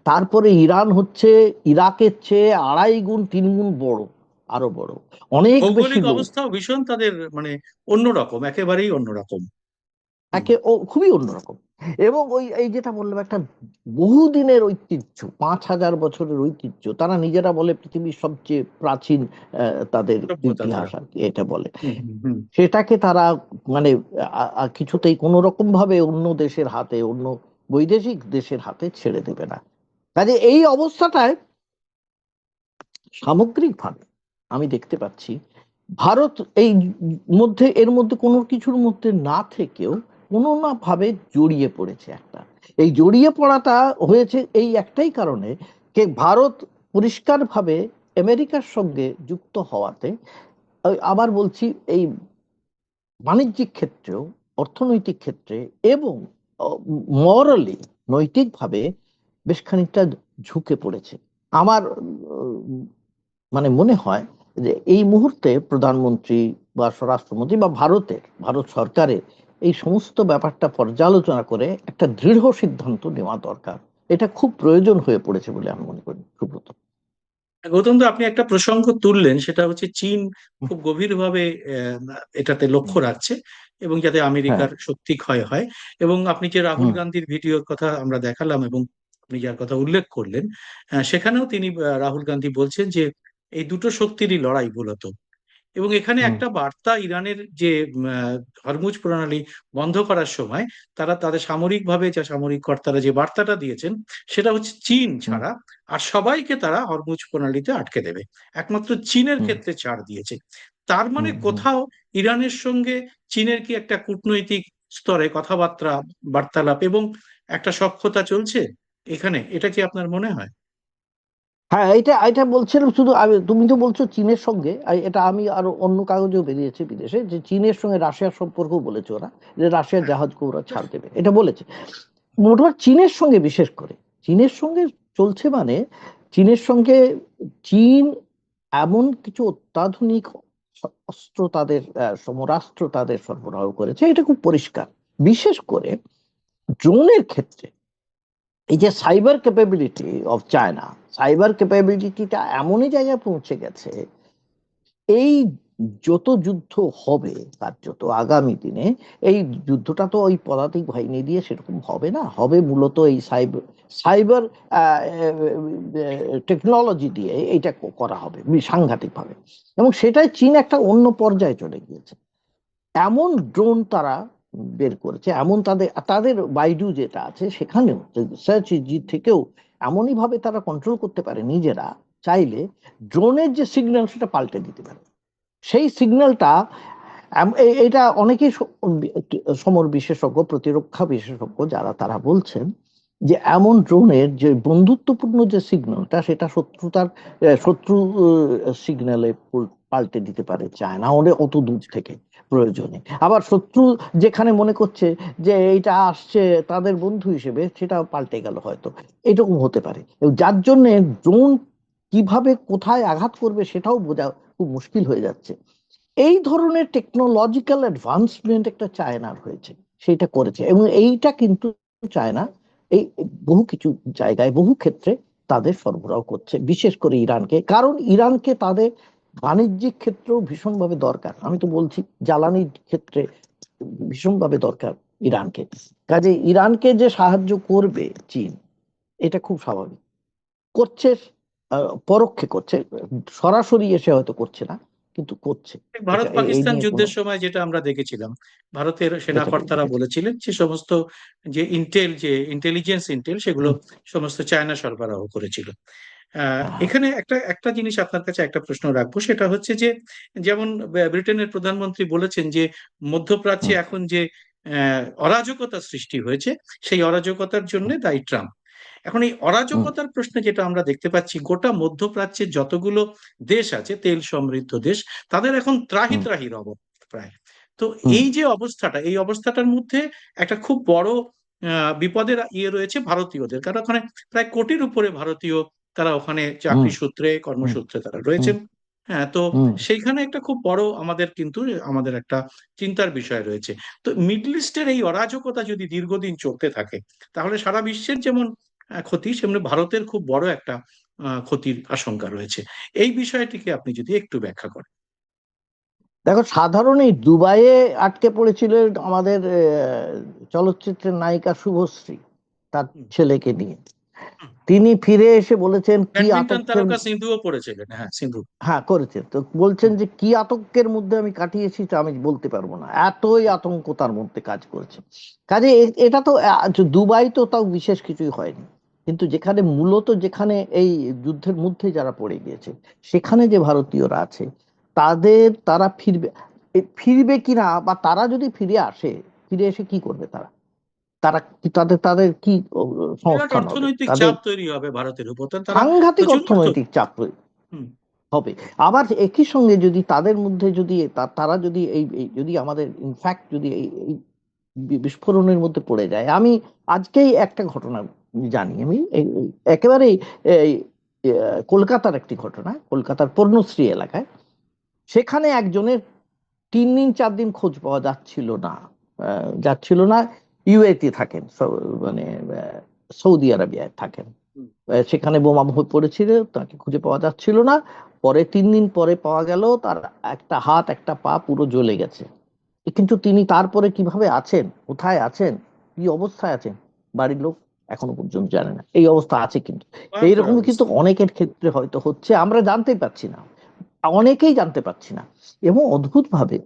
তারপরে ইরান হচ্ছে ইরাকের চেয়ে 2.5 গুণ 3 গুণ বড়, আরো বড়, অনেক বেশি ভৌগোলিক লোক। অবস্থাও ভীষণ তাদের মানে অন্যরকম, একেবারেই অন্যরকম। হুম। খুবই অন্যরকম। এবং ওই এই যেটা বললাম, একটা বহুদিনের ঐতিহ্য, 5,000 বছরের ঐতিহ্য। তারা নিজেরা বলে পৃথিবীর সবচেয়ে প্রাচীন তাদের সভ্যতা ইতিহাস তারা। আর কি এটা বলে। হুম, হুম, হুম। সেটাকে তারা মানে কিছুতেই কোনো রকম ভাবে অন্য দেশের হাতে, অন্য বৈদেশিক দেশের হাতে ছেড়ে দেবে না। কাজে এই অবস্থাটায় সামগ্রিকভাবে আমি দেখতে পাচ্ছি ভারত এর মধ্যে কোনো কিছুর মধ্যে না থেকেও কোনো না ভাবে জড়িয়ে পড়েছে একটা। এই জড়িয়ে পড়াটা হয়েছে এই একটাই কারণে, যে ভারত পরিষ্কারভাবে আমেরিকার সঙ্গে যুক্ত হওয়াতে, আবার বলছি, এই বাণিজ্যিক ক্ষেত্রেও, অর্থনৈতিক ক্ষেত্রে এবং মরালি, নৈতিকভাবে বেশ খানিকটা ঝুঁকে পড়েছে। আমার মানে মনে হয় যে এই মুহূর্তে প্রধানমন্ত্রী বা স্বরাষ্ট্রমন্ত্রী বা ভারত সরকারের এই সমস্ত ব্যাপারটা পর্যালোচনা করে একটা দৃঢ় সিদ্ধান্ত নেওয়া দরকার। এটা খুব প্রয়োজন হয়ে পড়েছে বলে আমি মনে করি, সুব্রত। গৌতম দা, আপনি একটা প্রসঙ্গ তুললেন, সেটা হচ্ছে চীন খুব গভীরভাবে এটাতে লক্ষ্য রাখছে এবং যাতে হ্যাঁ। আমেরিকার শক্তি ক্ষয় হয়। এবং আপনি যে রাহুল হুম। গান্ধীর ভিডিওর কথা আমরা দেখালাম এবং আপনি যার কথা উল্লেখ করলেন, সেখানেও তিনি রাহুল গান্ধী বলছেন যে এই দুটো শক্তিরই লড়াই মূলত। এবং এখানে হুম। একটা বার্তা ইরানের যে হরমুজ প্রণালী বন্ধ করার সময় তারা তাদের সামরিকভাবে যা সামরিক কর্তারা যে বার্তাটা দিয়েছেন, সেটা হচ্ছে চীন হুম। ছাড়া আর সবাইকে তারা হরমুজ প্রণালীতে আটকে দেবে, একমাত্র চীনের হুম। ক্ষেত্রে ছাড় দিয়েছে। তার মানে হুম। হুম। কোথাও ইরানের সঙ্গে চীনের কি একটা কূটনৈতিক স্তরে কথাবার্তা, বার্তালাপ এবং একটা সখ্যতা চলছে এখানে, এটা কি আপনার মনে হয়? হ্যাঁ, এটা এটা বলছিলাম। শুধু তুমি তো বলছো চীনের সঙ্গে, এটা আমি আরো অন্য কাগজেও বেরিয়েছে বিদেশে, যে চীনের সঙ্গে রাশিয়ার সম্পর্কও বলেছে ওরা, যে রাশিয়ার জাহাজকে ওরা ছাড় দেবে, এটা বলেছে। মোটমাট চীনের সঙ্গে, বিশেষ করে চীনের সঙ্গে চলছে মানে, চীনের সঙ্গে চীন এমন কিছু অত্যাধুনিক অস্ত্র তাদের, সমরাস্ত্র তাদের সরবরাহ করেছে, এটা খুব পরিষ্কার। বিশেষ করে ড্রোনের ক্ষেত্রে এই যে cyber capability of China, cyber ক্যাপাবিলিটিটা এমনই জায়গায় পৌঁছে গেছে, এই যত যুদ্ধ হবে, তার যত আগামী দিনে, এই যুদ্ধটা তো ওই পদাতিক বাহিনী দিয়ে সেরকম হবে না, হবে মূলত এই সাইবার সাইবার টেকনোলজি দিয়ে এইটা করা হবে সাংঘাতিক ভাবে। এবং সেটাই চীন একটা অন্য পর্যায়ে চলে গিয়েছে। এমন ড্রোন তারা বের করেছে, এমন তাদের তাদের বাইডু যেটা আছে সেখানেও, সার্চ ইঞ্জিন থেকেও এমনই ভাবে তারা কন্ট্রোল করতে পারে নিজেরা, চাইলে ড্রোনের যে সিগন্যাল সেটা পাল্টে দিতে পারে। সেই সিগন্যালটা, এটা অনেকেই সমর বিশেষজ্ঞ, প্রতিরক্ষা বিশেষজ্ঞ যারা, তারা বলছেন যে এমন ড্রোনের যে বন্ধুত্বপূর্ণ যে সিগন্যালটা, সেটা শত্রু সিগন্যালে পাল্টে দিতে পারে চায়না, ওদের অত দূর থেকে প্রয়োজনে। আবার শত্রু যেখানে মনে করছে যে এইটা আসছে তাদের বন্ধু হিসেবে, সেটা পাল্টে গেল হয়তো, এরকম হতে পারে। যার জন্য ড্রোন কিভাবে কোথায় আঘাত করবে সেটাও বোঝা খুব মুশকিল হয়ে যাচ্ছে। এই ধরনের টেকনোলজিক্যাল অ্যাডভান্সমেন্ট একটা চায়নার হয়েছে, সেটা করেছে, এবং এইটা কিন্তু চায়না এই বহু কিছু জায়গায় বহু ক্ষেত্রে তাদের সরবরাহ করছে, বিশেষ করে ইরানকে, কারণ ইরানকে তাদের বাণিজ্যিক ক্ষেত্রেও ভীষণভাবে দরকার। আমি তো বলছি জ্বালানির ক্ষেত্রে ভীষণভাবে দরকার ইরানকে। কাজে ইরানকে যে সাহায্য করবে চীন, এটা খুব স্বাভাবিক। করছে, পরোক্ষে করছে, সরাসরি এসে হয়তো করছে না, কিন্তু করছে। ভারত এটা এই পাকিস্তান নিয়ে কোনো, যুদ্ধের সময় যেটা আমরা দেখেছিলাম, ভারতের দেখেছি সেনাকর্তারা দেখেছি। বলেছিলেন যে সমস্ত যে ইন্টেলিজেন্স সেগুলো হুম, সমস্ত চায়না সরবরাহ করেছিল। হ্যাঁ, এখানে একটা একটা জিনিস আপনার কাছে একটা প্রশ্ন রাখবো, সেটা হচ্ছে যে যেমন ব্রিটেনের প্রধানমন্ত্রী বলেছেন যে মধ্যপ্রাচ্যে হুম, এখন যে অরাজকতা সৃষ্টি হয়েছে, সেই অরাজকতার জন্য হুম, দায়ী ট্রাম্প। এখন এই হুম, অরাজকতার প্রশ্নে যেটা আমরা দেখতে পাচ্ছি, গোটা মধ্যপ্রাচ্যের যতগুলো দেশ আছে, তেল সমৃদ্ধ দেশ, তাদের এখন ত্রাহি হুম, ত্রাহির অবস্থা প্রায়। তো হুম, এই যে অবস্থাটা, এই অবস্থাটার মধ্যে একটা খুব বড় বিপদের রয়েছে ভারতীয়দের, কারণ ওখানে প্রায় কোটির উপরে ভারতীয়, তারা ওখানে হুম, চাকরি সূত্রে হুম, কর্মসূত্রে তারা হুম, রয়েছেন। হ্যাঁ, তো হুম। সেইখানে একটা খুব বড় আমাদের কিন্তু আমাদের একটা চিন্তার বিষয় রয়েছে। তো মিডল ইস্টের এই অরাজকতা যদি দীর্ঘদিন চলতে থাকে, তাহলে সারা বিশ্বের যেমন ক্ষতি, সেমনি ভারতের খুব বড় একটা ক্ষতির আশঙ্কা রয়েছে। এই বিষয়টিকে আপনি যদি একটু ব্যাখ্যা করেন। দেখো, সাধারণ এই দুবাইয়ে আটকে পড়েছিল আমাদের চলচ্চিত্রের নায়িকা শুভশ্রী, তার হুম, ছেলেকে নিয়ে। হুম। তিনি ফিরে এসে বলেছেন কি ব্যাডমিন্টন আতঙ্কের, তারকা সিন্ধুও পড়েছিলেন, হ্যাঁ, সিন্ধু। হ্যাঁ করেছেন, তো বলছেন হুম, যে কি আতঙ্কের মধ্যে আমি কাটিয়েছি তা আমি বলতে পারবো না, এতই আতঙ্ক তার মধ্যে কাজ করেছে। কাজে এটা তো দুবাই তো তাও বিশেষ কিছুই হয়নি, কিন্তু যেখানে মূলত যেখানে এই যুদ্ধের মধ্যে যারা পড়ে গিয়েছে, সেখানে যে ভারতীয়রা আছে, তারা ফিরবে, ফিরবে কিনা, বা তারা যদি ফিরে আসে, ফিরে এসে কি করবে তারা, তারা তাদের তাদের কি বিরাট সংস্থান হবে অর্থনৈতিক তাদের? চাপ তৈরি হবে ভারতের উপর, তো তারা সাংঘাতিক প্রচন্ড অর্থনৈতিক চাপ হুম, হবে। আবার একই সঙ্গে যদি তাদের মধ্যে যদি তারা যদি যদি আমাদের ইনফ্যাক্ট যদি এই বিস্ফোরণের মধ্যে পড়ে যায়। আমি আজকেই একটা ঘটনা জানি, আমি একেবারেই এই, কলকাতার একটি ঘটনা, কলকাতার পূর্ণশ্রী এলাকায়, সেখানে একজনের 3 দিন 4 দিন খোঁজ পাওয়া যাচ্ছিল না। ইউএতে থাকেন, মানে সৌদি আরবিয়ায় থাকেন। হুম। সেখানে বোমা পড়েছিল, তাকে খুঁজে পাওয়া যাচ্ছিল না। পরে 3 দিন পরে পাওয়া গেল, তার একটা হাত একটা পা পুরো জ্বলে গেছে। কিন্তু তিনি তারপরে কিভাবে আছেন, কোথায় আছেন, কি অবস্থায় আছেন, বাড়ির লোক এখনো পর্যন্ত জানে না। এই অবস্থা আছে, কিন্তু ভয়ঙ্কর এইরকম কিন্তু অবস্থা। অনেকের ক্ষেত্রে হয়তো হচ্ছে, আমরা জানতেই পারছি না, অনেকেই জানতে পারছি না। এবং অদ্ভুত ভাবে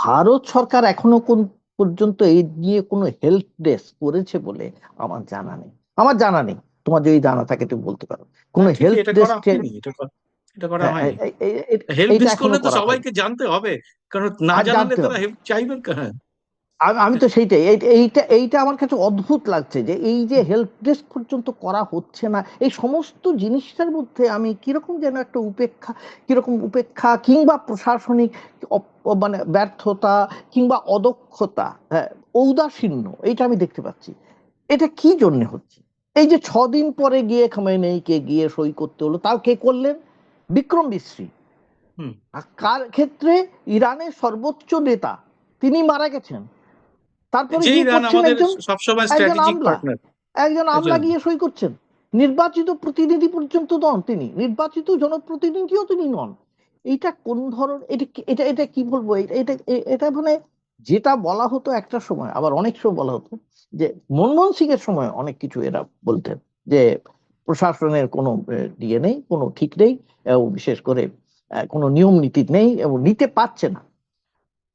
ভারত সরকার এখনো কোন পর্যন্ত এই নিয়ে কোনো হেল্প ডেস্ক করেছে বলে আমার জানা নেই। তোমার যদি জানা থাকে তুমি বলতে পারো, কোনো হ্যাঁ, ঠিকই, হেল্প এটা করা ডেস্ক। হয়নি, এটা করা হয়নি। হেল্প এইটা ডেস্ক এখনো করলে তো করা হয়নি, সবাইকে জানতে হবে, কারণ না আর জানালে জানতে তারা হবে। হেল্প চাইবেন হ্যাঁ। আমি তো সেইটাই, এইটা এইটা আমার কাছে অদ্ভুত লাগছে যে এই যে হেল্প ডেস্ক পর্যন্ত করা হচ্ছে না, এই সমস্ত জিনিসটার মধ্যে আমি কিরকম যেন একটা উপেক্ষা কিংবা প্রশাসনিক মানে ব্যর্থতা কিংবা অদক্ষতা, হ্যাঁ, ঔদাসীন্য, এইটা আমি দেখতে পাচ্ছি। এটা কি জন্য হচ্ছে? এই যে 6 দিন পরে গিয়ে খামেনেইকে গিয়ে সই করতে হলো, তাও কে করলেন? বিক্রম বিশ্রী। হুম। আর কার ক্ষেত্রে? ইরানের সর্বোচ্চ নেতা, তিনি মারা গেছেন, তারপরে যেই গিয়ে রান করছেন আমাদের একজন, সবসময় একজন স্ট্র্যাটেজিক আমলা, পার্টনার। একজন আমলা গিয়ে সই করছেন। নির্বাচিত প্রতিনিধি পর্যন্ত নন তিনি, নির্বাচিত জনপ্রতিনিধিও তিনি নন। এইটা কোন ধরন, এটা এটা কি বলবো, এটা মানে যেটা বলা হতো একটা সময়, আবার অনেক সময় বলা হতো যে মনমোহন সিং এর সময় অনেক কিছু এরা বলতেন যে প্রশাসনের কোনো ইয়ে নেই, কোনো ঠিক নেই, এবং বিশেষ করে কোনো নিয়ম নীতি নেই এবং নিতে পারছে না।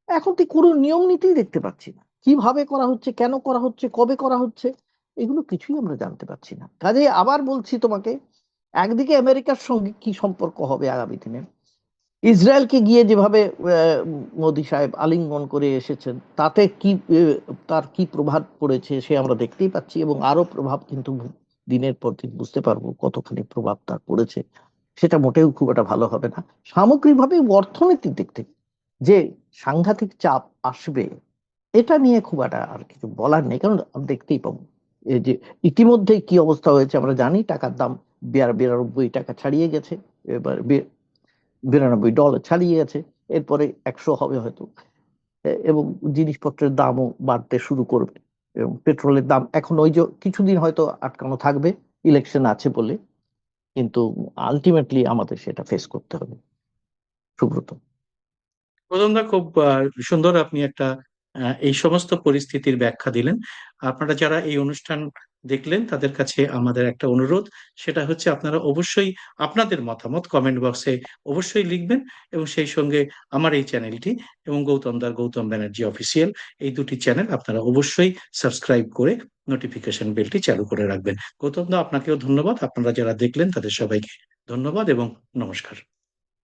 এখন তো কোনো নিয়ম নীতি দেখতে পাচ্ছি না, কিভাবে করা হচ্ছে, কেন করা হচ্ছে, কবে করা হচ্ছে, এগুলো কিছুই আমরা জানতে পারছি না। কাজে আবার বলছি তোমাকে, একদিকে আমেরিকার সঙ্গে কি সম্পর্ক হবে আগামী দিনে, ইসরায়েলকে গিয়ে যেভাবে মোদী সাহেব আলিঙ্গন করে এসেছেন, তাতে কি তার কি প্রভাব পড়েছে সে আমরা দেখতেই পাচ্ছি, এবং আরো প্রভাব কিন্তু দিনের পর দিন বুঝতে পারবো কতখানি প্রভাব তার পড়েছে। সেটা মোটেও খুব একটা ভালো হবে না। সামগ্রিকভাবে অর্থনৈতিক দিক থেকে যে সাংঘাতিক চাপ আসবে, এটা নিয়ে খুব একটা আর কিছু বলার নেই, কারণ আমরা দেখতেই পাবো এই যে ইতিমধ্যে কি অবস্থা হয়েছে আমরা জানি। টাকার দাম 92 টাকা ছাড়িয়ে গেছে, এবার $92 ছাড়িয়ে গেছে, এরপরে 100 হবে হয়তো। এবং জিনিসপত্রের দামও বাড়তে শুরু করবে, এবং পেট্রোলের দাম এখন ওই যে কিছুদিন হয়তো আটকানো থাকবে ইলেকশন আছে বলে, কিন্তু আলটিমেটলি আমাদের সেটা ফেস করতে হবে। সুব্রত। গৌতমদা, খুব সুন্দর আপনি একটা এই সমস্ত পরিস্থিতির ব্যাখ্যা দিলেন। আপনারা যারা এই অনুষ্ঠান দেখলেন তাদের কাছে আমাদের একটা অনুরোধ, সেটা হচ্ছে আপনারা অবশ্যই আপনাদের মতামত কমেন্ট বক্সে অবশ্যই লিখবেন, এবং সেই সঙ্গে আমার এই চ্যানেলটি এবং গৌতমদার গৌতম ব্যানার্জি অফিসিয়াল, এই দুটি চ্যানেল আপনারা অবশ্যই সাবস্ক্রাইব করে নোটিফিকেশন বেলটি চালু করে রাখবেন। গৌতমদা, আপনাকেও ধন্যবাদ। আপনারা যারা দেখলেন তাদের সবাইকে ধন্যবাদ এবং নমস্কার।